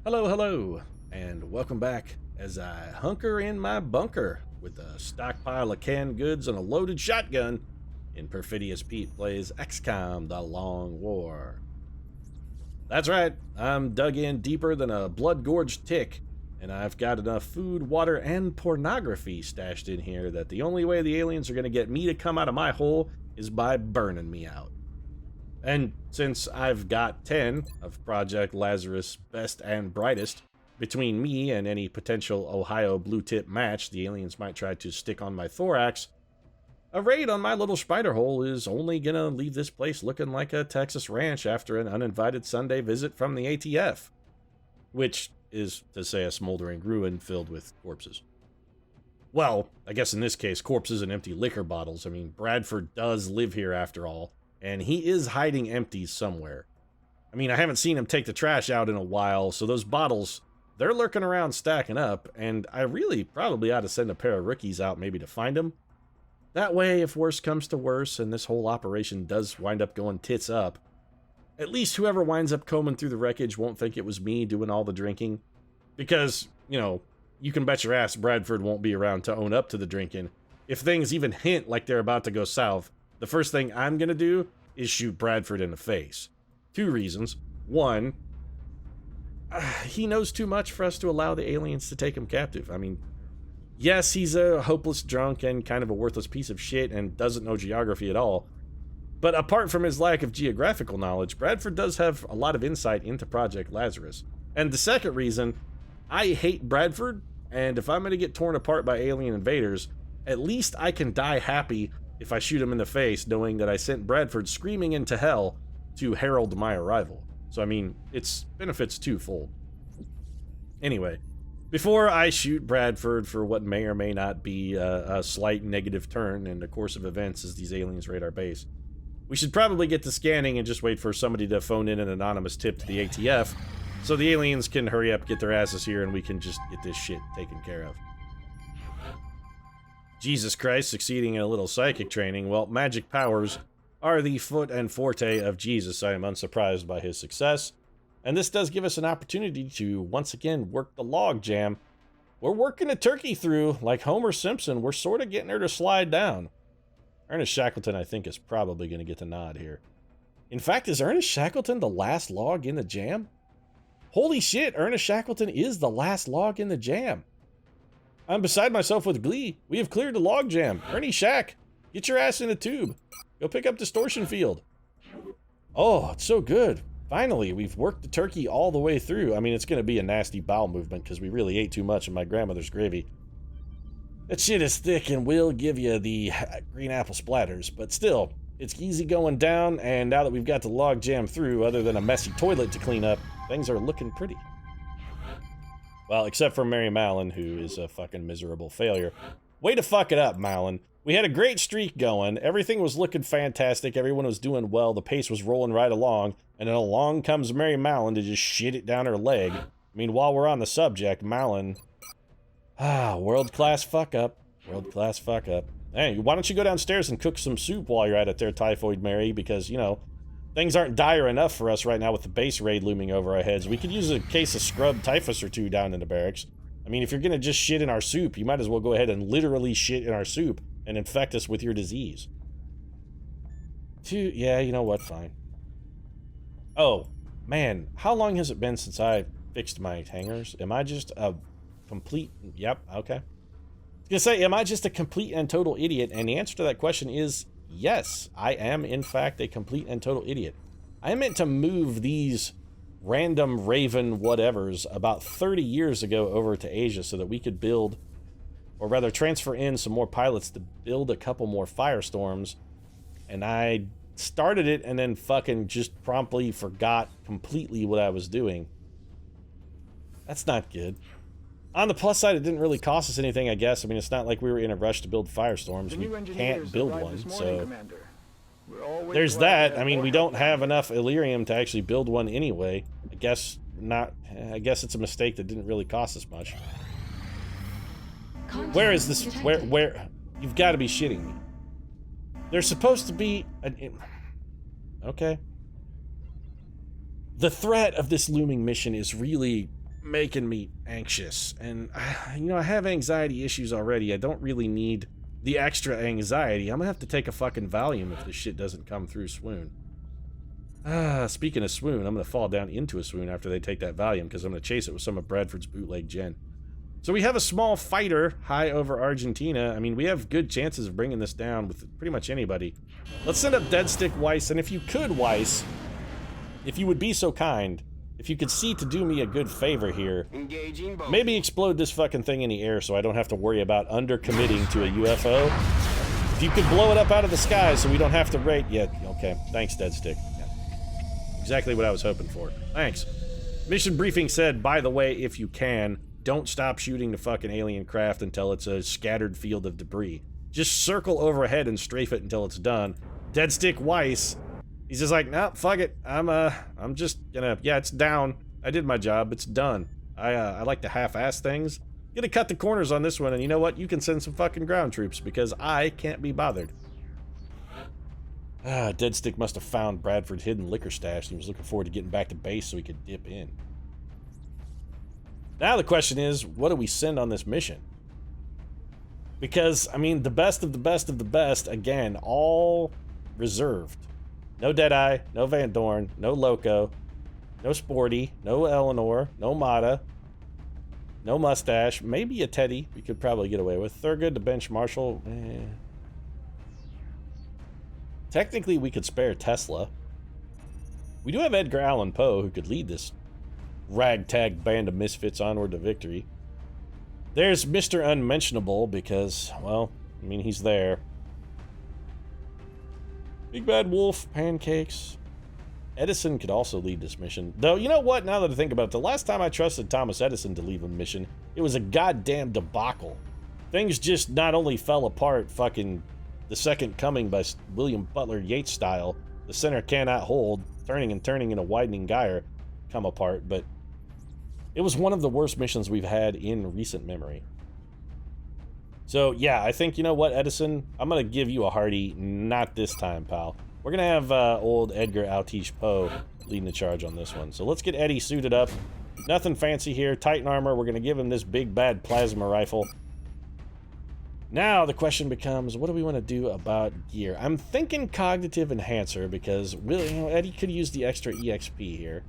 Hello, hello, and welcome back as I hunker in my bunker with a stockpile of canned goods and a loaded shotgun in Perfidious Pete Plays XCOM The Long War. That's right, I'm dug in deeper than a blood-gorged tick, and I've got enough food, water, and pornography stashed in here that the only way the aliens are going to get me to come out of my hole is by burning me out. And since I've got 10 of Project Lazarus' best and brightest, between me and any potential Ohio blue tip match the aliens might try to stick on my thorax, a raid on my little spider hole is only gonna leave this place looking like a Texas ranch after an uninvited Sunday visit from the ATF. Which is to say a smoldering ruin filled with corpses. Well, I guess in this case, corpses and empty liquor bottles. I mean, Bradford does live here after all. And he is hiding empties somewhere. I mean, I haven't seen him take the trash out in a while, so those bottles, they're lurking around stacking up, and I really probably ought to send a pair of rookies out maybe to find him. That way, if worse comes to worse and this whole operation does wind up going tits up, at least whoever winds up combing through the wreckage won't think it was me doing all the drinking. Because, you know, you can bet your ass Bradford won't be around to own up to the drinking. If things even hint like they're about to go south, the first thing I'm gonna do is shoot Bradford in the face. Two reasons. One, he knows too much for us to allow the aliens to take him captive. I mean, yes, he's a hopeless drunk and kind of a worthless piece of shit and doesn't know geography at all. But apart from his lack of geographical knowledge, Bradford does have a lot of insight into Project Lazarus. And the second reason, I hate Bradford, and if I'm gonna get torn apart by alien invaders, at least I can die happy if I shoot him in the face, knowing that I sent Bradford screaming into hell to herald my arrival. So, I mean, it's benefits twofold. Anyway, before I shoot Bradford for what may or may not be a slight negative turn in the course of events as these aliens raid our base, we should probably get to scanning and just wait for somebody to phone in an anonymous tip to the ATF so the aliens can hurry up, get their asses here, and we can just get this shit taken care of. Jesus Christ, succeeding in a little psychic training. Well, magic powers are the foot and forte of Jesus. I am unsurprised by his success. And this does give us an opportunity to once again work the log jam. We're working a turkey through, like Homer Simpson. We're sort of getting her to slide down. Ernest Shackleton, I think, is probably going to get the nod here. In fact, is Ernest Shackleton the last log in the jam? Holy shit, Ernest Shackleton is the last log in the jam. I'm beside myself with glee. We have cleared the log jam. Ernie Shack, get your ass in a tube. Go pick up Distortion Field. Oh, it's so good. Finally, we've worked the turkey all the way through. I mean, it's going to be a nasty bowel movement because we really ate too much of my grandmother's gravy. That shit is thick and will give you the green apple splatters, but still, it's easy going down, and now that we've got the log jam through, other than a messy toilet to clean up, things are looking pretty. Well, except for Mary Mallon, who is a fucking miserable failure. Way to fuck it up, Mallon. We had a great streak going. Everything was looking fantastic. Everyone was doing well. The pace was rolling right along. And then along comes Mary Mallon to just shit it down her leg. I mean, while we're on the subject, Mallon... world-class fuck-up. World-class fuck-up. Hey, why don't you go downstairs and cook some soup while you're at it there, Typhoid Mary? Because, you know... things aren't dire enough for us right now with the base raid looming over our heads. We could use a case of scrub typhus or two down in the barracks. I mean, if you're gonna just shit in our soup, you might as well go ahead and literally shit in our soup and infect us with your disease. Yeah, you know what, fine. Oh, man, how long has it been since I fixed my hangers? Am I just a complete... Yep, okay. I was gonna say, am I just a complete and total idiot? And the answer to that question is... yes, I am in fact a complete and total idiot. I meant to move these random Raven whatevers about 30 years ago over to Asia so that we could build, or rather transfer in some more pilots to build a couple more Firestorms. And I started it and then fucking just promptly forgot completely what I was doing. That's not good. On the plus side, it didn't really cost us anything, I guess. I mean, it's not like we were in a rush to build Firestorms. We can't build one, so... there's that. I mean, we don't have enough Illyrium to actually build one anyway. I guess not... I guess it's a mistake that didn't really cost us much. Where is this... Where... You've got to be shitting me. There's supposed to be... okay. The threat of this looming mission is really making me anxious. And, you know, I have anxiety issues already. I don't really need the extra anxiety. I'm gonna have to take a fucking Valium if this shit doesn't come through swoon. Speaking of swoon, I'm gonna fall down into a swoon after they take that Valium because I'm gonna chase it with some of Bradford's bootleg gin. So we have a small fighter high over Argentina. I mean, we have good chances of bringing this down with pretty much anybody. Let's send up Deadstick Weiss, and if you could, Weiss, if you would be so kind, if you could see to do me a good favor here, maybe explode this fucking thing in the air so I don't have to worry about undercommitting to a UFO. If you could blow it up out of the sky so we don't have to rate yet. Okay, thanks, Deadstick. Yeah. Exactly what I was hoping for. Thanks. Mission briefing said, by the way, if you can, don't stop shooting the fucking alien craft until it's a scattered field of debris. Just circle overhead and strafe it until it's done. Deadstick Weiss, he's just like, nah, fuck it. I'm just gonna, yeah, it's down. I did my job. It's done. I like to half-ass things. Gonna cut the corners on this one, and you know what? You can send some fucking ground troops because I can't be bothered. Deadstick must have found Bradford's hidden liquor stash. He was looking forward to getting back to base so he could dip in. Now the question is, what do we send on this mission? Because, I mean, the best of the best of the best, again, all reserved. No Deadeye, no Van Dorn, no Loco, no Sporty, no Eleanor, no Mata, no Mustache, maybe a Teddy we could probably get away with. Thurgood, the Bench Marshal, Technically, we could spare Tesla. We do have Edgar Allan Poe who could lead this ragtag band of misfits onward to victory. There's Mr. Unmentionable because, well, I mean, he's there. Big Bad Wolf, Pancakes. Edison could also lead this mission. Though, you know what, now that I think about it, the last time I trusted Thomas Edison to lead a mission, it was a goddamn debacle. Things just not only fell apart fucking The Second Coming by William Butler Yeats style, the center cannot hold, turning and turning in a widening gyre, come apart, but it was one of the worst missions we've had in recent memory. So, yeah, I think, you know what, Edison? I'm going to give you a hearty, not this time, pal. We're going to have old Edgar Altiche Poe leading the charge on this one. So let's get Eddie suited up. Nothing fancy here. Titan armor. We're going to give him this big, bad plasma rifle. Now the question becomes, what do we want to do about gear? I'm thinking Cognitive Enhancer because Eddie could use the extra EXP here.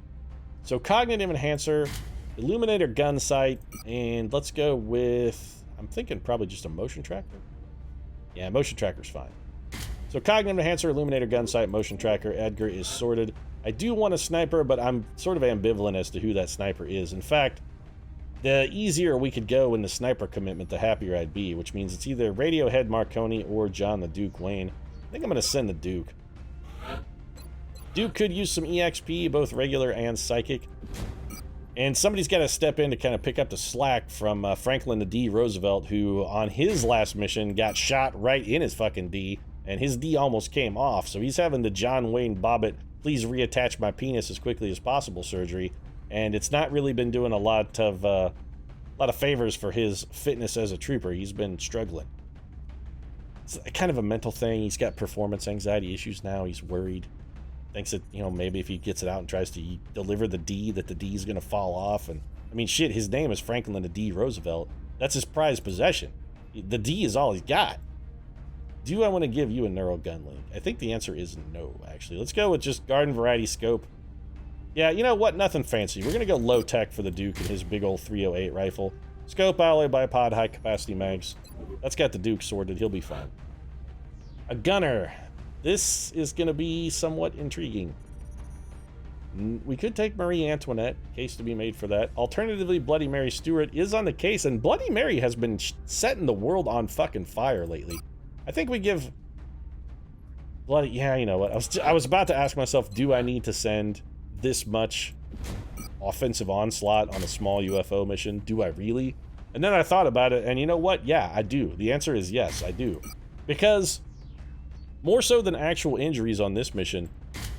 So Cognitive Enhancer, Illuminator gun sight, and let's go with... I'm thinking probably just a motion tracker. Yeah, motion tracker's fine. So Cognitive Enhancer, Illuminator gun sight, motion tracker. Edgar is sorted. I do want a sniper, but I'm sort of ambivalent as to who that sniper is. In fact, the easier we could go in the sniper commitment, the happier I'd be, which means it's either Radiohead Marconi or John the Duke Wayne. I think I'm going to send the Duke. Duke could use some EXP, both regular and psychic. And somebody's got to step in to kind of pick up the slack from Franklin the D. Roosevelt, who on his last mission got shot right in his fucking D, and his D almost came off. So he's having the John Wayne Bobbitt, please reattach my penis as quickly as possible surgery. And it's not really been doing a lot of favors for his fitness as a trooper. He's been struggling. It's kind of a mental thing. He's got performance anxiety issues now. He's worried. Thinks that, you know, maybe if he gets it out and tries to deliver the D, that the D is going to fall off. And I mean, shit, his name is Franklin the D. Roosevelt. That's his prized possession. The D is all he's got. Do I want to give you a neural gun link? I think the answer is no, actually. Let's go with just garden variety scope. Yeah, you know what? Nothing fancy. We're going to go low tech for the Duke and his big old 308 rifle. Scope alloy bipod, high capacity mags. That's got the Duke sorted. He'll be fine. A gunner. This is going to be somewhat intriguing. We could take Marie Antoinette, case to be made for that. Alternatively, Bloody Mary Stewart is on the case, and Bloody Mary has been setting the world on fucking fire lately. I think we give Bloody... Yeah, you know what? I was about to ask myself, do I need to send this much offensive onslaught on a small UFO mission? Do I really? And then I thought about it, and you know what? Yeah, I do. The answer is yes, I do. Because... more so than actual injuries on this mission,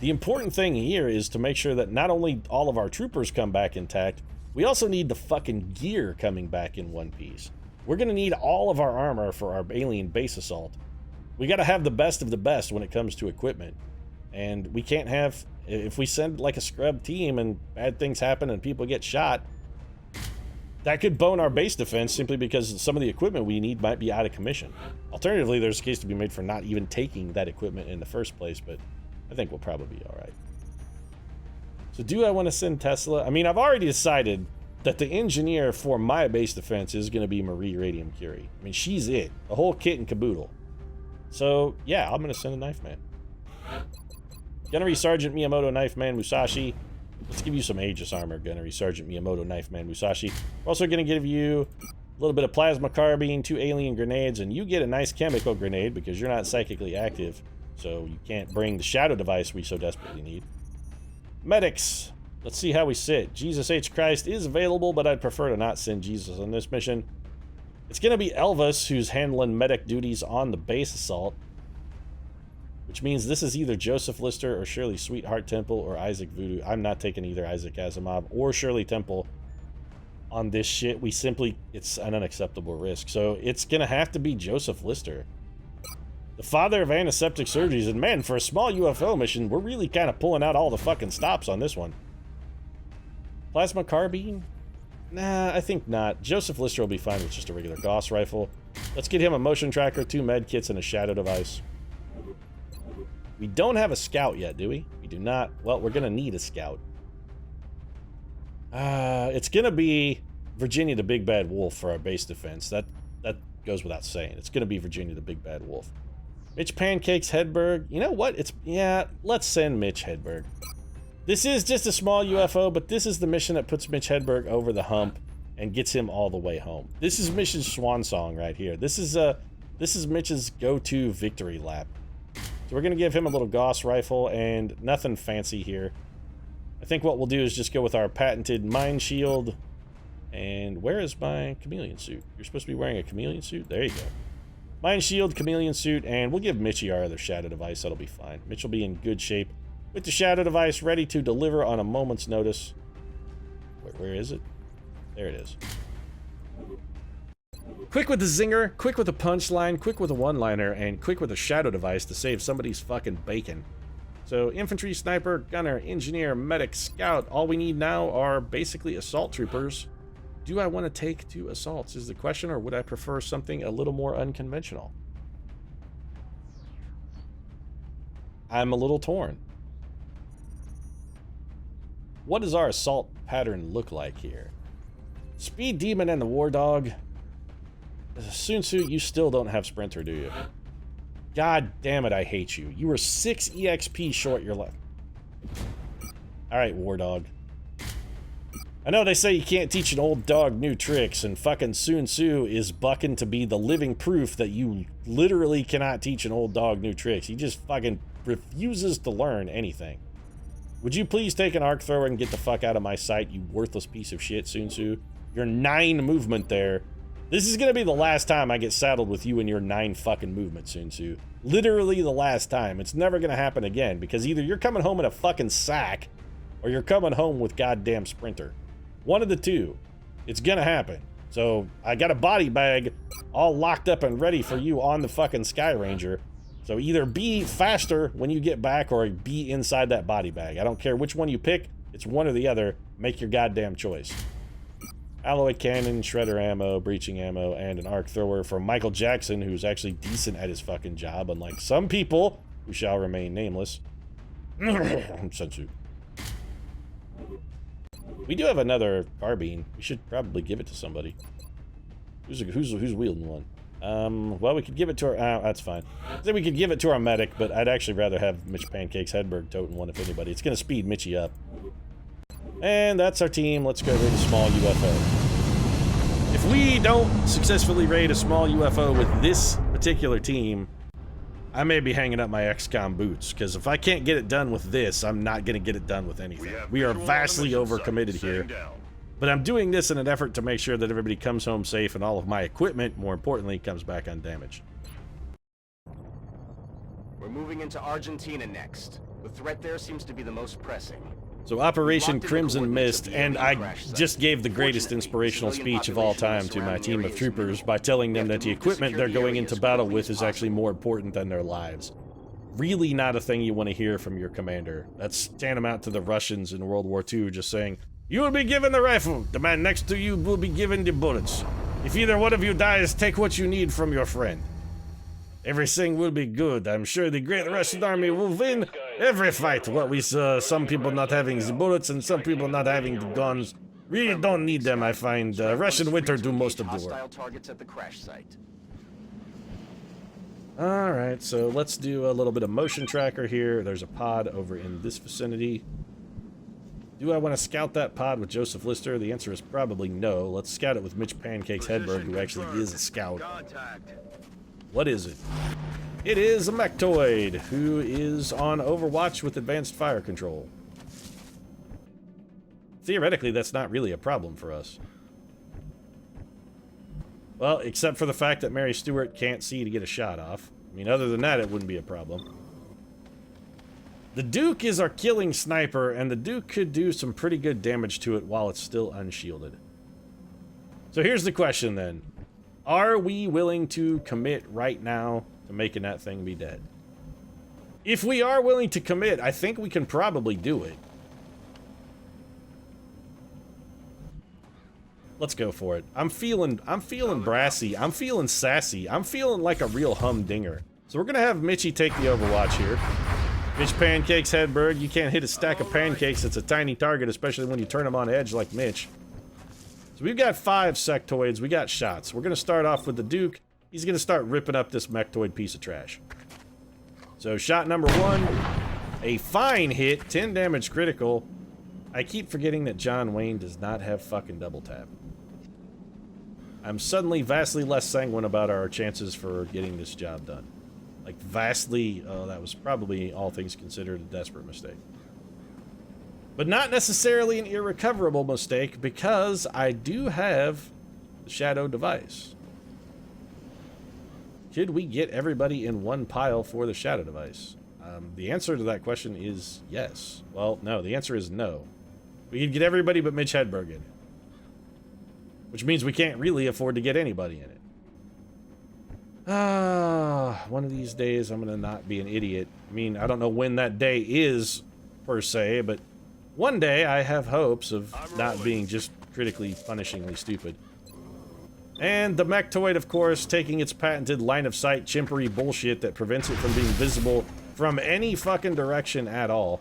the important thing here is to make sure that not only all of our troopers come back intact, we also need the fucking gear coming back in one piece. We're going to need all of our armor for our alien base assault. We got to have the best of the best when it comes to equipment. And we can't have, if we send like a scrub team and bad things happen and people get shot, That could bone our base defense simply because some of the equipment we need might be out of commission. Alternatively, there's a case to be made for not even taking that equipment in the first place, but I think we'll probably be all right. So do I want to send Tesla? I mean, I've already decided that the engineer for my base defense is going to be Marie Radium Curie. I mean, she's it. The whole kit and caboodle. So, yeah, I'm going to send a Knife Man. Gunnery Sergeant Miyamoto Knife Man Musashi. Let's give you some Aegis armor, Gunnery Sergeant Miyamoto Knife Man Musashi. We're also going to give you a little bit of plasma carbine, 2 alien grenades, and you get a nice chemical grenade because you're not psychically active, so you can't bring the shadow device we so desperately need. Medics. Let's see how we sit. Jesus H. Christ is available, but I'd prefer to not send Jesus on this mission. It's going to be Elvis who's handling medic duties on the base assault, which means this is either Joseph Lister or Shirley Sweetheart Temple or Isaac Voodoo. I'm not taking either Isaac Asimov or Shirley Temple on this shit. It's an unacceptable risk. So it's going to have to be Joseph Lister, the father of antiseptic surgeries. And man, for a small UFO mission, we're really kind of pulling out all the fucking stops on this one. Plasma carbine? Nah, I think not. Joseph Lister will be fine with just a regular Gauss rifle. Let's get him a motion tracker, 2 med kits, and a shadow device. We don't have a scout yet, do we? We do not. Well, we're going to need a scout. It's going to be Virginia the Big Bad Wolf for our base defense. That goes without saying. It's going to be Virginia the Big Bad Wolf. Mitch Pancakes Hedberg. You know what? Yeah, let's send Mitch Hedberg. This is just a small UFO, but this is the mission that puts Mitch Hedberg over the hump and gets him all the way home. This is Mitch's swan song right here. This is Mitch's go-to victory lap. So we're going to give him a little Gauss rifle and nothing fancy here. I think what we'll do is just go with our patented mine shield. And where is my chameleon suit? You're supposed to be wearing a chameleon suit? There you go. Mine shield, chameleon suit, and we'll give Mitchie our other shadow device. That'll be fine. Mitch will be in good shape with the shadow device ready to deliver on a moment's notice. Where is it? There it is. Quick with the zinger, quick with the punchline, quick with a one-liner, and quick with a shadow device to save somebody's fucking bacon. So infantry, sniper, gunner, engineer, medic, scout, all we need now are basically assault troopers. Do I want to take 2 assaults is the question, or would I prefer something a little more unconventional? I'm a little torn. What does our assault pattern look like here? Speed Demon and the War Dog. Sun Tzu, you still don't have Sprinter, do you? God damn it, I hate you. You were 6 EXP short your left. Alright, War Dog. I know they say you can't teach an old dog new tricks, and fucking Sun Tzu is bucking to be the living proof that you literally cannot teach an old dog new tricks. He just fucking refuses to learn anything. Would you please take an arc thrower and get the fuck out of my sight, you worthless piece of shit, Sun Tzu? Your 9 movement there. This is gonna be the last time I get saddled with you and your 9 fucking movement, Sun Tzu. Literally the last time. It's never gonna happen again, because either you're coming home in a fucking sack, or you're coming home with goddamn Sprinter. One of the two. It's gonna happen. So, I got a body bag all locked up and ready for you on the fucking Sky Ranger. So either be faster when you get back, or be inside that body bag. I don't care which one you pick, it's one or the other. Make your goddamn choice. Alloy cannon, shredder ammo, breaching ammo, and an arc thrower for Michael Jackson, who's actually decent at his fucking job, unlike some people who shall remain nameless. Sensu. We do have another carbine. We should probably give it to somebody. Who's wielding one? Well, we could give it to our... that's fine. I think we could give it to our medic, but I'd actually rather have Mitch Pancakes Hedberg toting one, if anybody. It's going to speed Mitchie up. And that's our team. Let's go raid a small UFO. If we don't successfully raid a small UFO with this particular team, I may be hanging up my XCOM boots, because if I can't get it done with this, I'm not going to get it done with anything. We are vastly overcommitted here. But I'm doing this in an effort to make sure that everybody comes home safe and all of my equipment, more importantly, comes back undamaged. We're moving into Argentina next. The threat there seems to be the most pressing. So Operation Crimson Mist, and I just gave the greatest inspirational speech of all time to my team of troopers by telling them that the equipment they're going into battle with is actually more important than their lives. Really not a thing you want to hear from your commander. That's tantamount to the Russians in World War II just saying, You will be given the rifle. The man next to you will be given the bullets. If either one of you dies, take what you need from your friend. Everything will be good. I'm sure the Great Russian Army will win every fight. What we saw, some people not having the bullets and some people not having the guns. Really don't need them, I find. Russian winter do most of the work. Hostile targets at the crash site. Alright, so let's do a little bit of motion tracker here. There's a pod over in this vicinity. Do I want to scout that pod with Joseph Lister? The answer is probably no. Let's scout it with Mitch Pancakes Hedberg, who actually is a scout. What is it? It is a Mechtoid, who is on Overwatch with advanced fire control. Theoretically, that's not really a problem for us. Well, except for the fact that Mary Stewart can't see to get a shot off. I mean, other than that, it wouldn't be a problem. The Duke is our killing sniper, and the Duke could do some pretty good damage to it while it's still unshielded. So here's the question then. Are we willing to commit right now to making that thing be dead? If we are willing to commit, I think we can probably do it. Let's go for it. I'm feeling brassy. I'm feeling sassy. I'm feeling like a real humdinger. So we're gonna have Mitchy take the Overwatch here. Mitch Pancakes Hedberg, you can't hit a stack of pancakes. It's a tiny target, especially when you turn them on edge like Mitch. So we've got 5 sectoids. We got shots. We're gonna start off with the Duke. He's gonna start ripping up this Mechtoid piece of trash. So shot number 1, a fine hit, 10 damage critical. I keep forgetting that John Wayne does not have fucking double tap. I'm suddenly vastly less sanguine about our chances for getting this job done. Like, vastly, that was probably, all things considered, a desperate mistake. But not necessarily an irrecoverable mistake, because I do have the Shadow device. Could we get everybody in one pile for the Shadow device? The answer to that question is yes. Well, no, the answer is no. We could get everybody but Mitch Hedberg in it. Which means we can't really afford to get anybody in it. One of these days I'm gonna not be an idiot. I mean, I don't know when that day is, per se, but one day I have hopes of not being just critically punishingly stupid. And the Mechtoid, of course, taking its patented line-of-sight chimpery bullshit that prevents it from being visible from any fucking direction at all.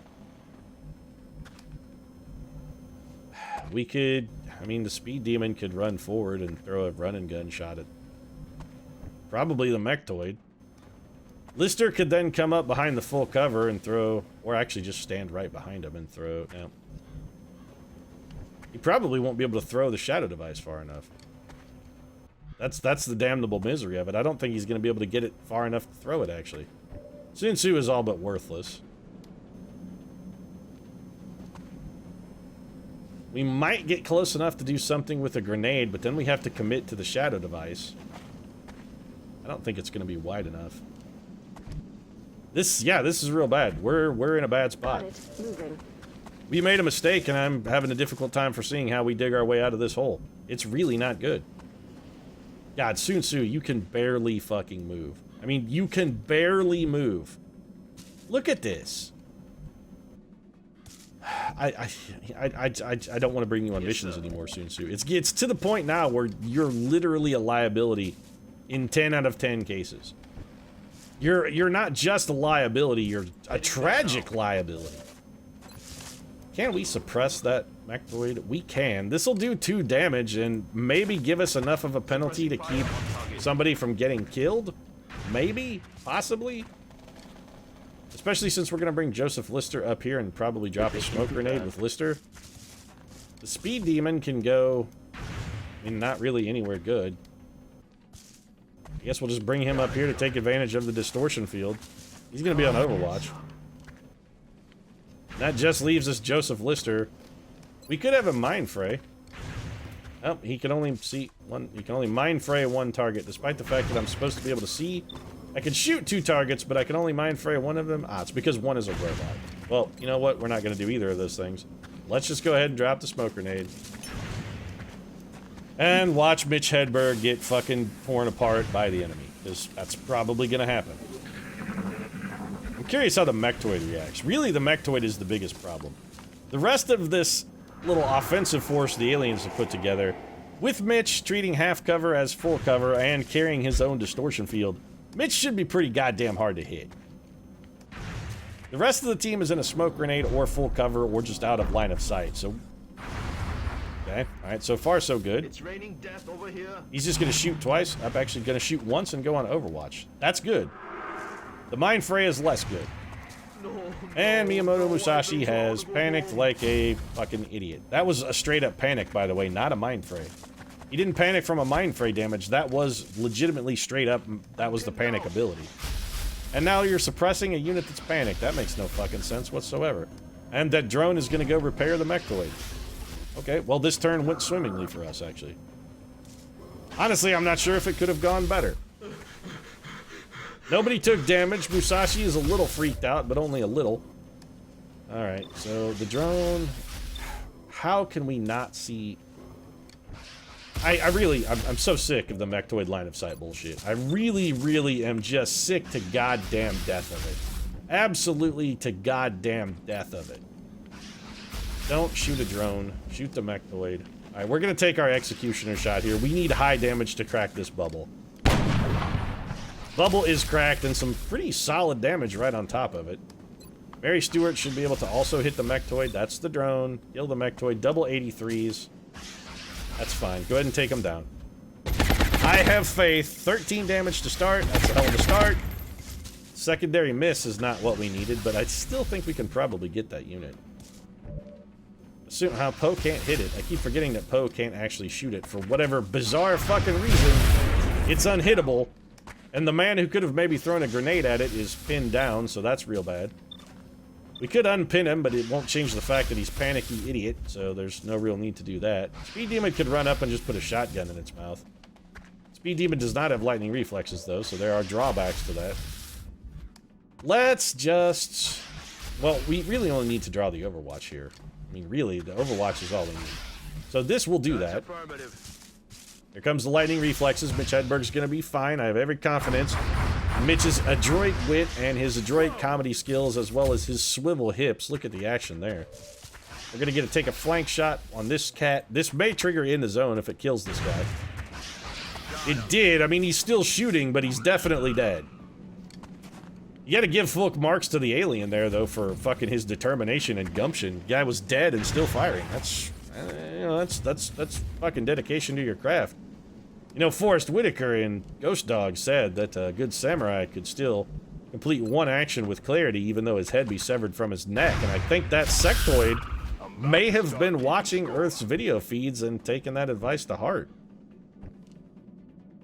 We could... I mean, the Speed Demon could run forward and throw a run and gun shot at probably the Mechtoid. Lister could then come up behind the full cover and throw, or actually just stand right behind him and throw. No. He probably won't be able to throw the Shadow device far enough. That's the damnable misery of it. I don't think he's going to be able to get it far enough to throw it, actually. Sun Tzu is all but worthless. We might get close enough to do something with a grenade, but then we have to commit to the Shadow device. I don't think it's going to be wide enough. This is real bad. We're in a bad spot. We made a mistake, and I'm having a difficult time foreseeing how we dig our way out of this hole. It's really not good. God, Sun Tzu, you can barely fucking move. I mean, you can barely move. Look at this. I don't want to bring you on missions anymore, Sun Tzu. It's to the point now where you're literally a liability in 10 out of 10 cases. You're not just a liability, you're a tragic liability. Can we suppress that Mechtoid? We can. This'll do 2 damage and maybe give us enough of a penalty to keep somebody from getting killed? Maybe? Possibly? Especially since we're going to bring Joseph Lister up here and probably drop a smoke grenade with Lister. The Speed Demon can go, I mean, not really anywhere good. I guess we'll just bring him up here to take advantage of the distortion field. He's going to be on Overwatch. That just leaves us Joseph Lister. We could have a Mind Fray. Oh, he can only see one. He can only Mind Fray 1 target, despite the fact that I'm supposed to be able to see. I can shoot 2 targets, but I can only Mind Fray 1 of them. Ah, it's because 1 is a robot. Well, you know what? We're not going to do either of those things. Let's just go ahead and drop the smoke grenade. And watch Mitch Hedberg get fucking torn apart by the enemy. Because that's probably going to happen. I'm curious how the Mechtoid reacts. Really, the Mechtoid is the biggest problem. The rest of this little offensive force the aliens have put together, with Mitch treating half cover as full cover and carrying his own distortion field, Mitch should be pretty goddamn hard to hit. The rest of the team is in a smoke grenade or full cover or just out of line of sight, so... Okay, alright, so far so good. It's raining death over here. He's just gonna shoot twice. I'm actually gonna shoot once and go on Overwatch. That's good. The Mind Fray is less good. And Miyamoto Musashi has panicked like a fucking idiot. That was a straight up panic, by the way, not a Mind Fray. He didn't panic from a Mind Fray damage. That was legitimately straight up, that was the panic ability. And now you're suppressing a unit that's panicked. That makes no fucking sense whatsoever. And that drone is gonna go repair the mechtoid. Okay, well this turn went swimmingly for us, actually. Honestly, I'm not sure if it could have gone better. Nobody took damage. Musashi is a little freaked out, but only a little. Alright, so the drone... How can we not see... I'm so sick of the mechtoid line of sight bullshit. I really am just sick to goddamn death of it. Absolutely to goddamn death of it. Don't shoot a drone. Shoot the mechtoid. Alright, we're gonna take our executioner shot here. We need high damage to crack this bubble. Bubble is cracked and some pretty solid damage right on top of it. Mary Stewart should be able to also hit the mechtoid. That's the drone. Kill the mechtoid. Double 83s. That's fine. Go ahead and take him down. I have faith. 13 damage to start. That's a hell of a start. Secondary miss is not what we needed, but I still think we can probably get that unit. Assume how Poe can't hit it. I keep forgetting that Poe can't actually shoot it for whatever bizarre fucking reason. It's unhittable. And the man who could have maybe thrown a grenade at it is pinned down, so that's real bad. We could unpin him, but it won't change the fact that he's panicky idiot, so there's no real need to do that. Speed Demon could run up and just put a shotgun in its mouth. Speed Demon does not have lightning reflexes, though, so there are drawbacks to that. Let's just... Well, we really only need to draw the Overwatch here. I mean, really, the Overwatch is all we need. So this will do that. Here comes the lightning reflexes. Mitch Hedberg's gonna be fine. I have every confidence. Mitch's adroit wit and his adroit comedy skills, as well as his swivel hips. Look at the action there. We're gonna get to take a flank shot on this cat. This may trigger in the zone if it kills this guy. It did. I mean, he's still shooting, but he's definitely dead. You gotta give full marks to the alien there, though, for fucking his determination and gumption. The guy was dead and still firing. That's, you know, that's fucking dedication to your craft. You know, Forrest Whitaker in Ghost Dog said that a good samurai could still complete one action with clarity, even though his head be severed from his neck. And I think that sectoid may have been watching Earth's video feeds and taken that advice to heart.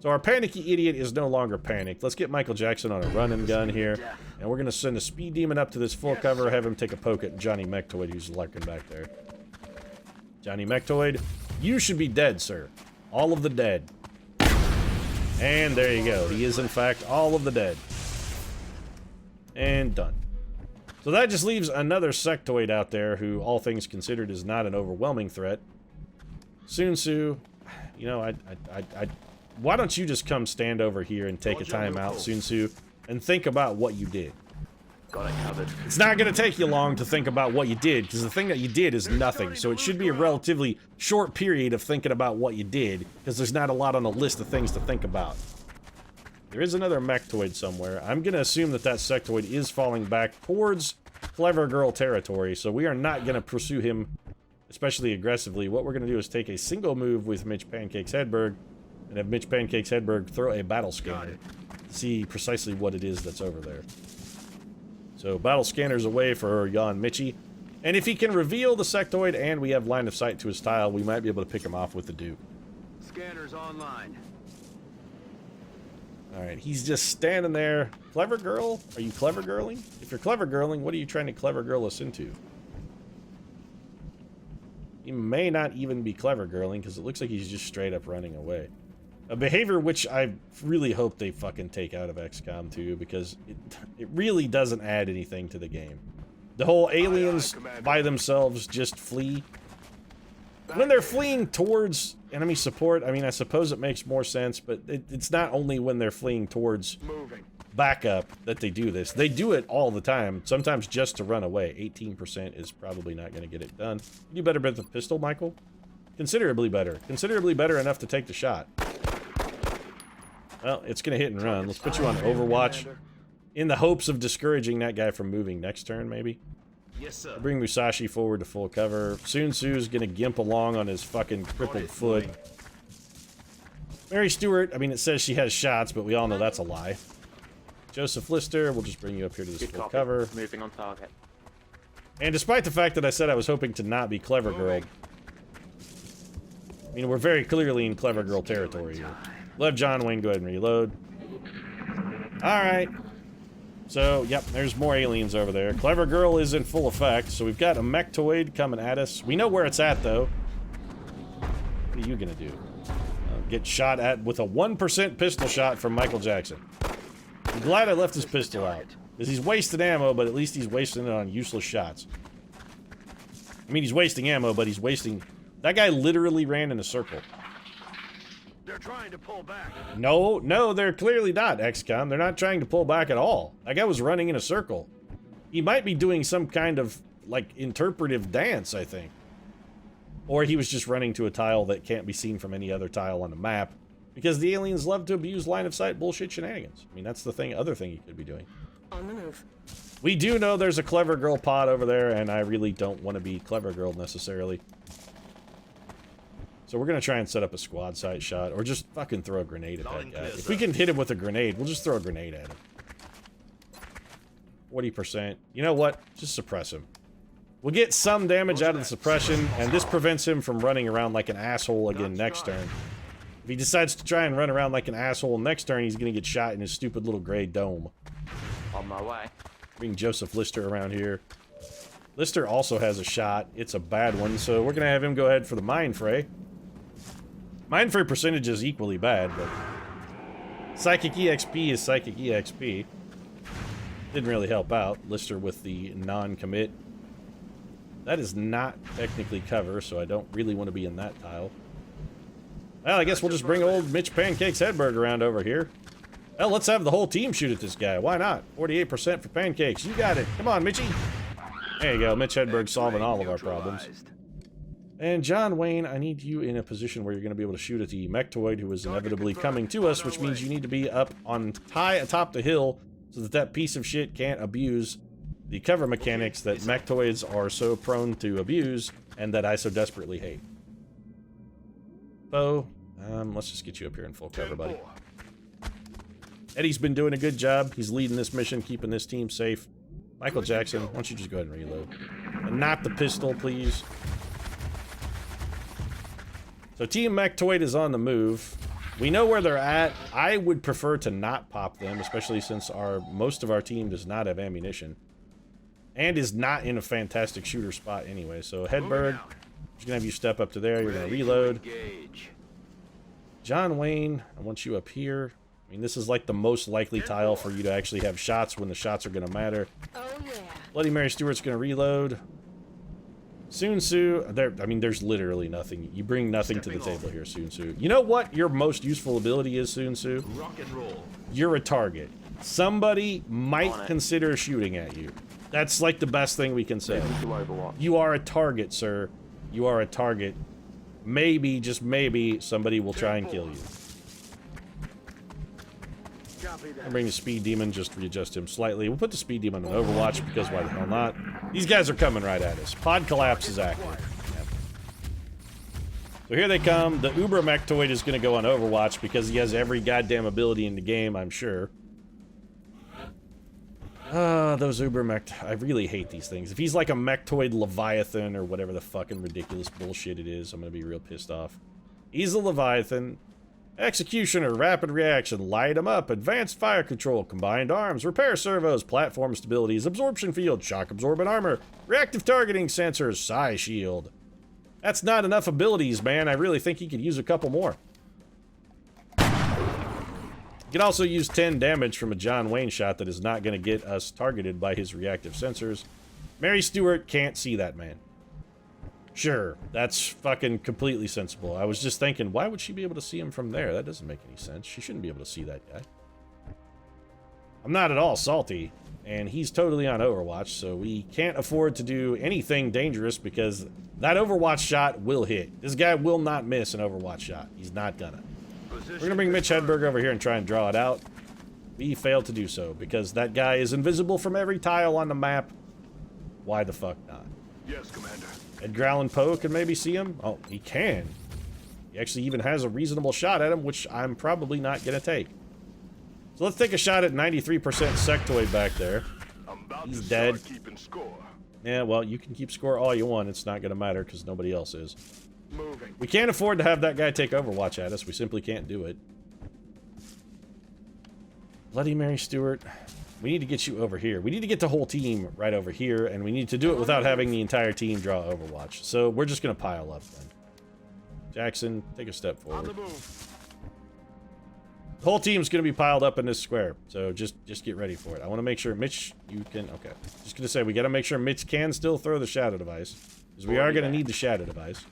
So our panicky idiot is no longer panicked. Let's get Michael Jackson on a run and gun here. And we're going to send a Speed Demon up to this full cover, have him take a poke at Johnny Mechtoid, who's lurking back there. Johnny Mechtoid, you should be dead, sir. All of the dead. And there you go. He is, in fact, all of the dead. And done. So that just leaves another sectoid out there who, all things considered, is not an overwhelming threat. Sun Tzu, you know, why don't you just come stand over here and take a time out, Sun Tzu, and think about what you did? Got it covered. It's not going to take you long to think about what you did, because the thing that you did is nothing. So it should be a relatively short period of thinking about what you did, because there's not a lot on the list of things to think about. There is another mechtoid somewhere. I'm going to assume that that sectoid is falling back towards Clever Girl territory, so we are not going to pursue him especially aggressively. What we're going to do is take a single move with Mitch Pancakes Hedberg, and have Mitch Pancakes Hedberg throw a battle scanner to see precisely what it is that's over there. So battle scanner's away for Jan Mitchie. And if he can reveal the sectoid and we have line of sight to his tile, we might be able to pick him off with the Duke. Scanner's online. Alright, he's just standing there. Clever girl? Are you clever girling? If you're clever girling, what are you trying to clever girl us into? He may not even be clever girling, because it looks like he's just straight up running away. A behavior which I really hope they fucking take out of XCOM 2, because it really doesn't add anything to the game. The whole aliens by themselves just flee. When they're fleeing towards enemy support, I mean, I suppose it makes more sense, but it's not only when they're fleeing towards backup that they do this. They do it all the time, sometimes just to run away. 18% is probably not going to get it done. You better with the pistol, Michael? Considerably better. Considerably better enough to take the shot. Well, it's going to hit and run. Let's put you on Overwatch in the hopes of discouraging that guy from moving next turn, maybe. Yes, sir. Bring Musashi forward to full cover. Sun Tzu's going to gimp along on his fucking crippled foot. Mary Stewart, I mean, it says she has shots, but we all know that's a lie. Joseph Lister, we'll just bring you up here to this full cover. Moving on target. And despite the fact that I said I was hoping to not be Clever Girl, I mean, we're very clearly in Clever Girl territory here. Let John Wayne go ahead and reload. Alright. So, yep, there's more aliens over there. Clever Girl is in full effect, so we've got a mechtoid coming at us. We know where it's at, though. What are you gonna do? Get shot at with a 1% pistol shot from Michael Jackson. I'm glad I left his pistol out. Because he's wasting ammo, but at least he's wasting it on useless shots. I mean, he's wasting ammo, but he's wasting... That guy literally ran in a circle. They're trying to pull back. No, they're clearly not, XCOM. They're not trying to pull back at all. That guy was running in a circle. He might be doing some kind of, like, interpretive dance, I think. Or he was just running to a tile that can't be seen from any other tile on the map. Because the aliens love to abuse line-of-sight bullshit shenanigans. I mean, that's the other thing he could be doing. On the move. We do know there's a Clever Girl pod over there, and I really don't want to be Clever Girl necessarily. So we're going to try and set up a squad sight shot, or just fucking throw a grenade at that guy. If we can hit him with a grenade, we'll just throw a grenade at him. 40%. You know what? Just suppress him. We'll get some damage out of the suppression, and this prevents him from running around like an asshole again next turn. If he decides to try and run around like an asshole next turn, he's going to get shot in his stupid little gray dome. On my way. Bring Joseph Lister around here. Lister also has a shot. It's a bad one, so we're going to have him go ahead for the Mind Fray. Mind Fray percentage is equally bad, but... Psychic EXP is Psychic EXP. Didn't really help out. Lister with the non-commit. That is not technically cover, so I don't really want to be in that tile. Well, I guess we'll just bring old Mitch Pancakes Hedberg around over here. Well, let's have the whole team shoot at this guy. Why not? 48% for Pancakes. You got it. Come on, Mitchy. There you go. Mitch Hedberg solving all of our problems. And John Wayne, I need you in a position where you're going to be able to shoot at the mechtoid who is inevitably coming to us, which means you need to be up on high atop the hill so that that piece of shit can't abuse the cover mechanics that mechtoids are so prone to abuse and that I so desperately hate. So, let's just get you up here in full cover, buddy. Eddie's been doing a good job. He's leading this mission, keeping this team safe. Michael Jackson, why don't you just go ahead and reload? And not the pistol, please. So Team Mechtoid is on the move. We know where they're at. I would prefer to not pop them, especially since most of our team does not have ammunition. And is not in a fantastic shooter spot anyway. So Hedberg, I'm just gonna have you step up to there. You're gonna reload. John Wayne, I want you up here. I mean, this is like the most likely tile for you to actually have shots when the shots are gonna matter. Oh yeah. Bloody Mary Stewart's gonna reload. Sun Tzu, I mean, there's literally nothing. You bring nothing to the table here, Sun Tzu. You know what your most useful ability is, Sun Tzu? Rock and roll. You're a target. Somebody might consider shooting at you. That's like the best thing we can say. You are a target, sir. You are a target. Maybe, just maybe, somebody will try and kill you. I'll bring the Speed Demon, just readjust him slightly. We'll put the Speed Demon on Overwatch, because why the hell not? These guys are coming right at us. Pod Collapse is active. Yep. So here they come. The Uber Mechtoid is going to go on Overwatch, because he has every goddamn ability in the game, I'm sure. Those Uber Mech... I really hate these things. If he's like a Mechtoid Leviathan, or whatever the fucking ridiculous bullshit it is, I'm going to be real pissed off. He's a Leviathan. Executioner, rapid reaction, light him up, advanced fire control, combined arms, repair servos, platform stabilities, absorption field, shock absorbent armor, reactive targeting sensors, psi shield. That's not enough abilities, man. I really think he could use a couple more. He can also use 10 damage from a John Wayne shot that is not going to get us targeted by his reactive sensors. Mary Stewart can't see that man. Sure, that's fucking completely sensible. I was just thinking, why would she be able to see him from there? That doesn't make any sense. She shouldn't be able to see that guy. I'm not at all salty, and he's totally on Overwatch, so we can't afford to do anything dangerous because that Overwatch shot will hit. This guy will not miss an Overwatch shot. He's not gonna. We're gonna bring Mitch Hedberg over here and try and draw it out. We failed to do so because that guy is invisible from every tile on the map. Why the fuck not? Yes, Commander. Edgar Allan Poe can maybe see him? Oh, he can. He actually even has a reasonable shot at him, which I'm probably not gonna take. So let's take a shot at 93% sectoid back there. I'm about He's to dead. start keeping score. Yeah, well, you can keep score all you want. It's not going to matter because nobody else is. Moving. We can't afford to have that guy take Overwatch at us. We simply can't do it. Bloody Mary Stewart, we need to get you over here. We need to get the whole team right over here, and we need to do it without having the entire team draw Overwatch. So we're just going to pile up then. Jackson, take a step On forward. the move. The whole team's going to be piled up in this square, so just get ready for it. I want to make sure Mitch, you can... Okay. Just going to say, we got to make sure Mitch can still throw the shadow device, because we are going to need the shadow device.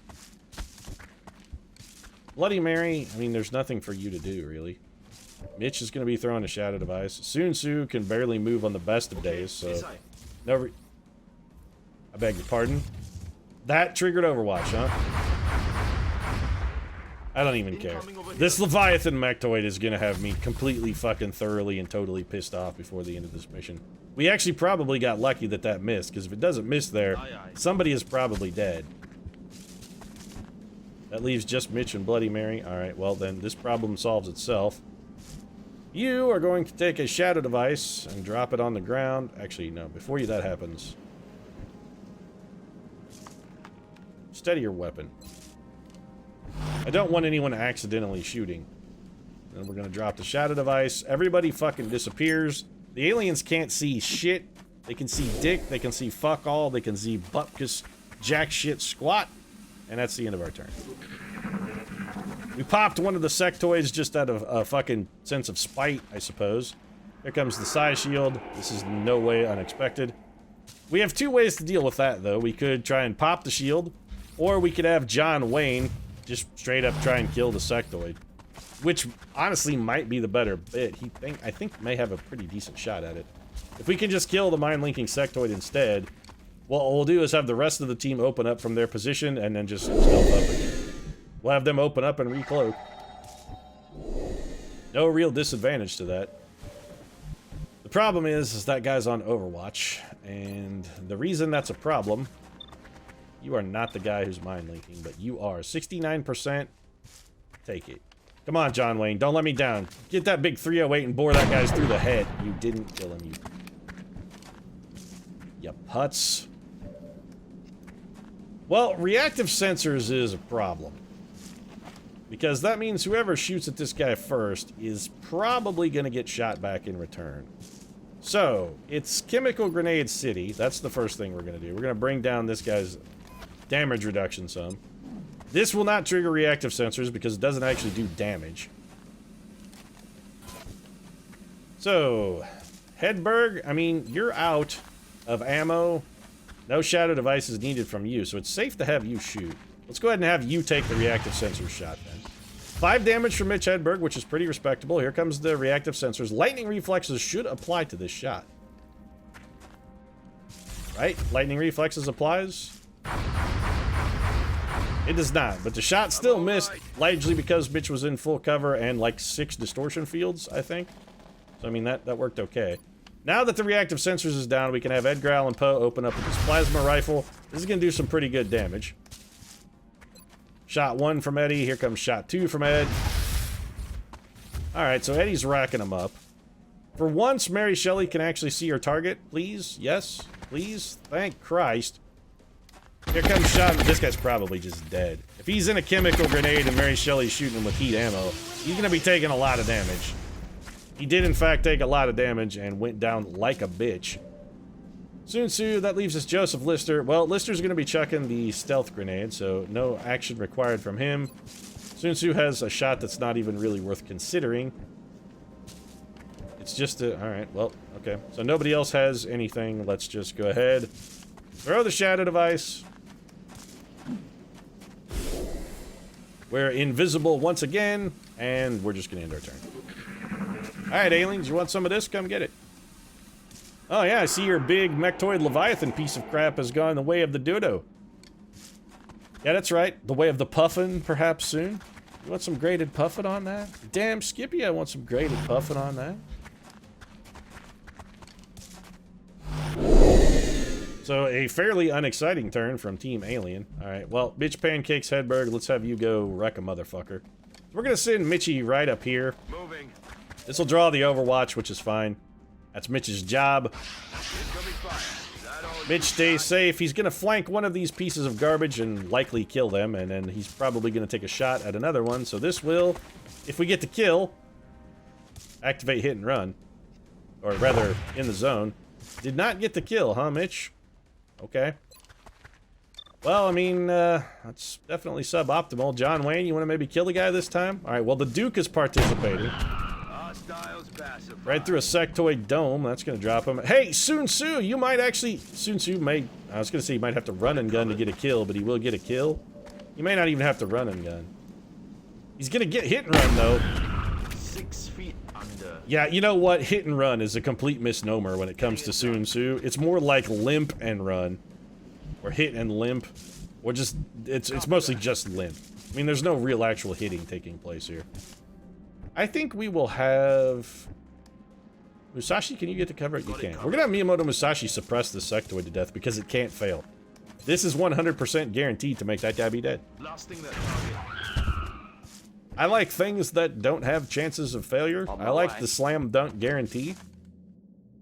Bloody Mary, I mean, there's nothing for you to do, really. Mitch is going to be throwing a shadow device. Sun Tzu can barely move on the best of days, so... I beg your pardon? That triggered Overwatch, huh? I don't even care. This Leviathan Mechtoid is gonna have me completely fucking thoroughly and totally pissed off before the end of this mission. We actually probably got lucky that that missed, because if it doesn't miss there, somebody is probably dead. That leaves just Mitch and Bloody Mary. Alright, well then, this problem solves itself. You are going to take a shadow device and drop it on the ground. Actually, no, before that happens... Steady your weapon. I don't want anyone accidentally shooting. And we're gonna drop the shadow device. Everybody fucking disappears. The aliens can't see shit. They can see dick, they can see fuck all, they can see bupkis, jack shit, squat. And that's the end of our turn. We popped one of the sectoids just out of a fucking sense of spite, I suppose. Here comes the psi shield. This is in no way unexpected. We have two ways to deal with that, though. We could try and pop the shield, or we could have John Wayne just straight up try and kill the sectoid, which honestly might be the better bit. I think may have a pretty decent shot at it. If we can just kill the mind-linking sectoid instead, what we'll do is have the rest of the team open up from their position and then just stealth up again. We'll have them open up and recloak. No real disadvantage to that. The problem is that guy's on Overwatch, and the reason that's a problem... You are not the guy who's mind-linking, but you are. 69%. Take it. Come on, John Wayne. Don't let me down. Get that big 308 and bore that guy's through the head. You didn't kill him, you putz. Well, reactive sensors is a problem. Because that means whoever shoots at this guy first is probably going to get shot back in return. So, it's Chemical Grenade City. That's the first thing we're going to do. We're going to bring down this guy's... damage reduction some. This will not trigger reactive sensors because it doesn't actually do damage. So, Hedberg, I mean, you're out of ammo. No shadow devices needed from you, so it's safe to have you shoot. Let's go ahead and have you take the reactive sensor shot then. 5 damage from Mitch Hedberg, which is pretty respectable. Here comes the reactive sensors. Lightning reflexes should apply to this shot. Right? Lightning reflexes applies. It does not, but the shot still missed, largely because Mitch was in full cover and like 6 distortion fields, I think. So, I mean, that worked okay. Now that the reactive sensors is down, we can have Edgar Allan Poe open up with his plasma rifle. This is going to do some pretty good damage. Shot 1 from Eddie. Here comes shot 2 from Ed. Alright, so Eddie's racking them up. For once, Mary Shelley can actually see her target. Please? Yes? Please? Thank Christ. Here comes shot. This guy's probably just dead. If he's in a chemical grenade and Mary Shelley's shooting him with heat ammo, he's going to be taking a lot of damage. He did, in fact, take a lot of damage and went down like a bitch. Sun Tzu, that leaves us Joseph Lister. Well, Lister's going to be chucking the stealth grenade, so no action required from him. Sun Tzu has a shot that's not even really worth considering. It's just a... Alright, well, okay. So nobody else has anything. Let's just go ahead. Throw the shadow device. We're invisible once again, and we're just going to end our turn. Alright, aliens, you want some of this? Come get it. Oh yeah, I see your big mechtoid Leviathan piece of crap has gone the way of the dodo. Yeah, that's right. The way of the puffin, perhaps soon. You want some grated puffin on that? Damn, Skippy, I want some grated puffin on that. So, a fairly unexciting turn from Team Alien. Alright, well, Bitch Pancakes Hedberg, let's have you go wreck a motherfucker. We're gonna send Mitchie right up here. Moving. This will draw the Overwatch, which is fine. That's Mitch's job. Incoming fire. Is that all Mitch stays safe. He's gonna flank one of these pieces of garbage and likely kill them, and then he's probably gonna take a shot at another one. So this will, if we get the kill, activate hit and run. Or rather, in the zone. Did not get the kill, huh, Mitch? Okay. Well, I mean, that's definitely suboptimal. John Wayne, you want to maybe kill the guy this time? Alright, well, the Duke is participating. Hostiles pacified. Right through a sectoid dome. That's going to drop him. Hey, Sun Tzu, you might actually... Sun Tzu may... I was going to say he might have to run and gun to get a kill, but he will get a kill. He may not even have to run and gun. He's going to get hit and run, though. 6 feet under. Yeah, you know what? Hit and run is a complete misnomer when it comes to Sun Tzu. It's more like limp and run. Or hit and limp. Or just... It's mostly just limp. I mean, there's no real actual hitting taking place here. I think we will have... Musashi, can you get to cover it? You can. We're gonna have Miyamoto Musashi suppress this sectoid to death because it can't fail. This is 100% guaranteed to make that guy be dead. Blasting that target. I like things that don't have chances of failure. I like the slam dunk guarantee.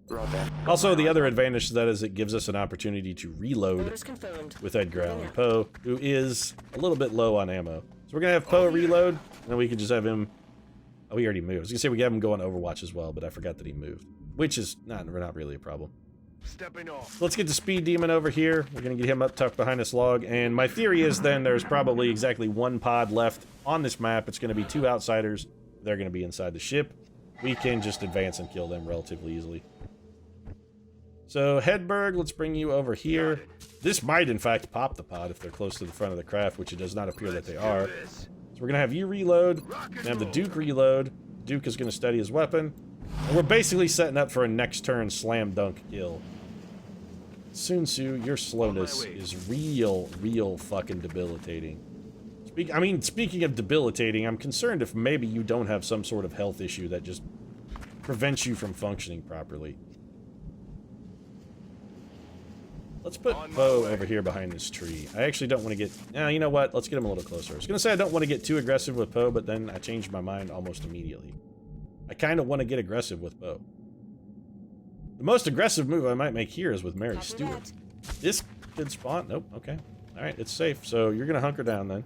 Roger. Also, the other advantage to that is it gives us an opportunity to reload Orders confirmed. with Edgar Allan Poe, who is a little bit low on ammo. So we're gonna have Poe reload, and then we can just have him... Oh, he already moved. I was gonna say we have him go on Overwatch as well, but I forgot that he moved. Which is not really a problem. Stepping off. Let's get the Speed Demon over here. We're gonna get him up tucked behind this log, and my theory is then there's probably exactly one pod left on this map. It's gonna be 2 outsiders. They're gonna be inside the ship. We can just advance and kill them relatively easily. So, Hedberg, let's bring you over here. This might, in fact, pop the pod if they're close to the front of the craft, which it does not appear that they are. So we're gonna have you reload, and have the Duke reload. Duke is gonna study his weapon. And we're basically setting up for a next turn slam dunk kill. Sun Tzu, your slowness is real fucking debilitating. Speaking of debilitating, I'm concerned if maybe you don't have some sort of health issue that just prevents you from functioning properly. Let's put Poe over here behind this tree. I actually don't want to get... Now, you know what? Let's get him a little closer. I was going to say I don't want to get too aggressive with Poe, but then I changed my mind almost immediately. I kind of want to get aggressive with Poe. The most aggressive move I might make here is with Mary Stewart. This could spawn... Nope, okay. Alright, it's safe. So you're going to hunker down then.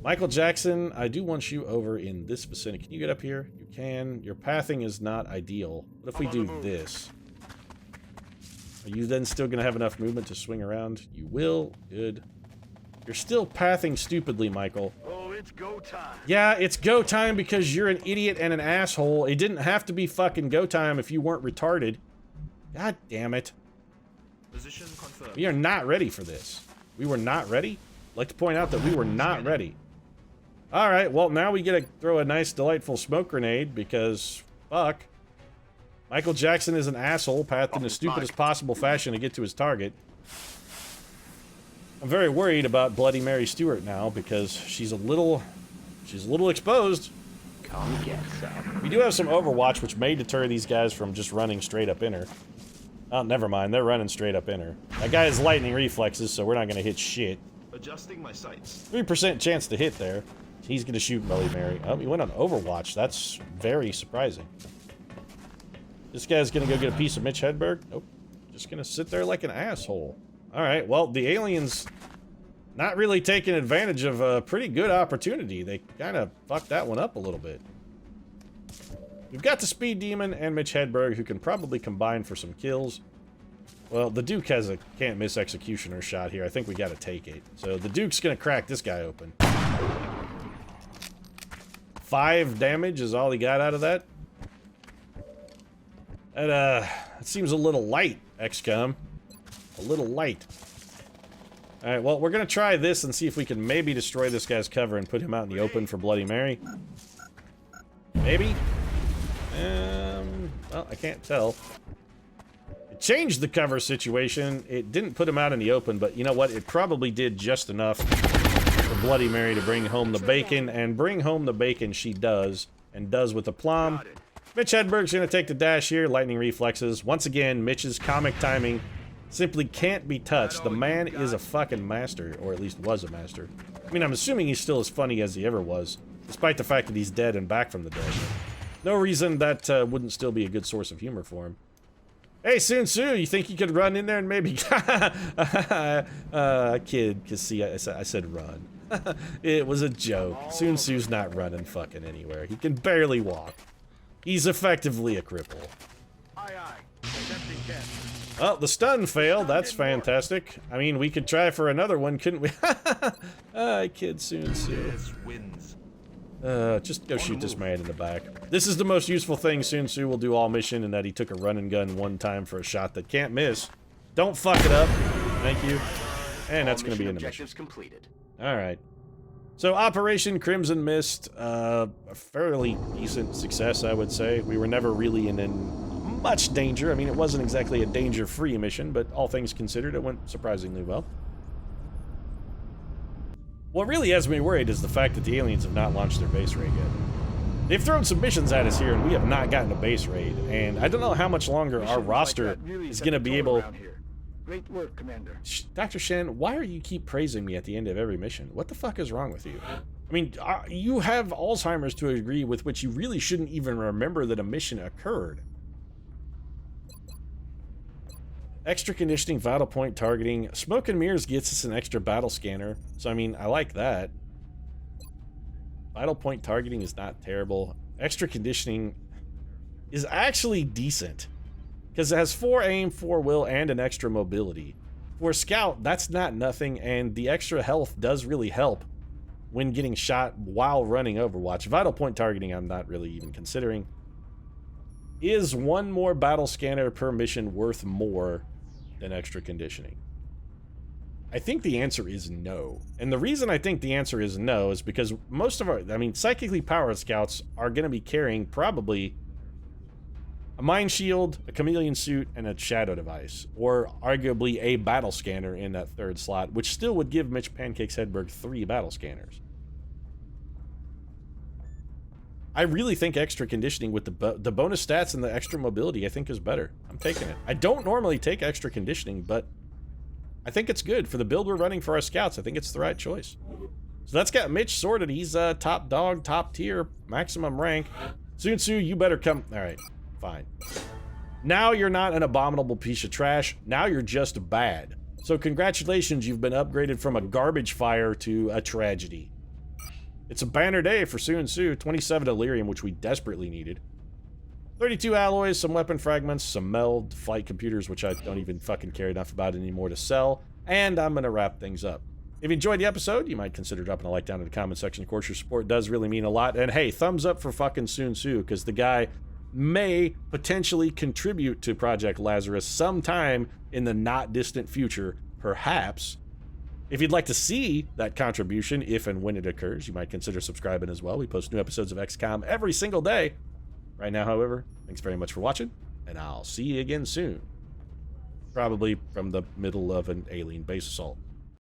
Michael Jackson, I do want you over in this vicinity. Can you get up here? You can. Your pathing is not ideal. What if we do this? Are you then still going to have enough movement to swing around? You will. Good. You're still pathing stupidly, Michael. Oh, it's go time. Yeah, it's go time because you're an idiot and an asshole. It didn't have to be fucking go time if you weren't retarded. God damn it. Position confirmed. We are not ready for this. We were not ready? I'd like to point out that we were not ready. Alright, well, now we get to throw a nice, delightful smoke grenade because, fuck. Michael Jackson is an asshole, pathed in the stupidest possible fashion to get to his target. I'm very worried about Bloody Mary Stewart now because she's a little exposed. Come get some. We do have some Overwatch, which may deter these guys from just running straight up in her. Oh, never mind. They're running straight up in her. That guy has lightning reflexes, so we're not going to hit shit. Adjusting my sights. 3% chance to hit there. He's going to shoot Bloody Mary. Oh, he went on Overwatch. That's very surprising. This guy's going to go get a piece of Mitch Hedberg. Nope. Just going to sit there like an asshole. Alright, well, the aliens not really taking advantage of a pretty good opportunity. They kind of fucked that one up a little bit. We've got the Speed Demon and Mitch Hedberg who can probably combine for some kills. Well, the Duke has a can't miss executioner shot here. I think we got to take it. So the Duke's going to crack this guy open. 5 damage is all he got out of that. That, it seems a little light, XCOM. A little light. Alright, well, we're going to try this and see if we can maybe destroy this guy's cover and put him out in the open for Bloody Mary. Maybe? Well, I can't tell. It changed the cover situation. It didn't put him out in the open, but you know what? It probably did just enough for Bloody Mary to bring home the bacon, and bring home the bacon she does, and does with aplomb. Mitch Hedberg's going to take the dash here. Lightning reflexes. Once again, Mitch's comic timing simply can't be touched. The man is a fucking master, or at least was a master. I mean, I'm assuming he's still as funny as he ever was, despite the fact that he's dead and back from the dead. No reason that wouldn't still be a good source of humor for him. Hey, Sun Tzu, you think you could run in there and maybe... kid, because see, I said run. It was a joke. Sun Tzu's not running fucking anywhere. He can barely walk. He's effectively a cripple. Aye, aye. Accepting catch. Well, the stun failed. That's fantastic. I mean, we could try for another one, couldn't we? Kid Sun Tzu. This wins. Just go shoot this man in the back. This is the most useful thing Sun Tzu will do all mission, in that he took a run and gun one time for a shot that can't miss. Don't fuck it up. Thank you. And that's going to be in the mission. Objectives completed. All right. So Operation Crimson Mist, a fairly decent success, I would say. We were never really in much danger. I mean, it wasn't exactly a danger-free mission, but all things considered, it went surprisingly well. What really has me worried is the fact that the aliens have not launched their base raid yet. They've thrown some missions at us here, and we have not gotten a base raid. And I don't know how much longer our roster is going to be able... Great work, Commander. Dr. Shen, why are you keep praising me at the end of every mission? What the fuck is wrong with you? I mean, you have Alzheimer's to a degree with which you really shouldn't even remember that a mission occurred. Extra conditioning, vital point targeting. Smoke and mirrors gets us an extra battle scanner. So, I mean, I like that. Vital point targeting is not terrible. Extra conditioning is actually decent, because it has 4 aim, 4 will, and an extra mobility. For a scout, that's not nothing, and the extra health does really help when getting shot while running Overwatch. Vital point targeting, I'm not really even considering. Is 1 more battle scanner per mission worth more than extra conditioning? I think the answer is no. And the reason I think the answer is no is because most of our, I mean, psychically powered scouts are going to be carrying probably a mind shield, a chameleon suit, and a shadow device, or arguably a battle scanner in that 3rd slot, which still would give Mitch Pancakes Hedberg 3 battle scanners. I really think extra conditioning with the bonus stats and the extra mobility, I think, is better. I'm taking it. I don't normally take extra conditioning, but I think it's good for the build we're running for our scouts. I think it's the right choice. So that's got Mitch sorted. He's top dog, top tier, maximum rank. Sun Tzu, you better come. All right. Fine. Now you're not an abominable piece of trash. Now you're just bad. So congratulations, you've been upgraded from a garbage fire to a tragedy. It's a banner day for Sun Tzu. 27 delirium, which we desperately needed. 32 alloys, some weapon fragments, some meld, flight computers, which I don't even fucking care enough about anymore to sell. And I'm going to wrap things up. If you enjoyed the episode, you might consider dropping a like down in the comment section. Of course, your support does really mean a lot. And hey, thumbs up for fucking Sun Tzu, because the guy may potentially contribute to Project Lazarus sometime in the not distant future, perhaps. If you'd like to see that contribution, if and when it occurs, you might consider subscribing as well. We post new episodes of XCOM every single day. Right now, however, thanks very much for watching, and I'll see you again soon. Probably from the middle of an alien base assault.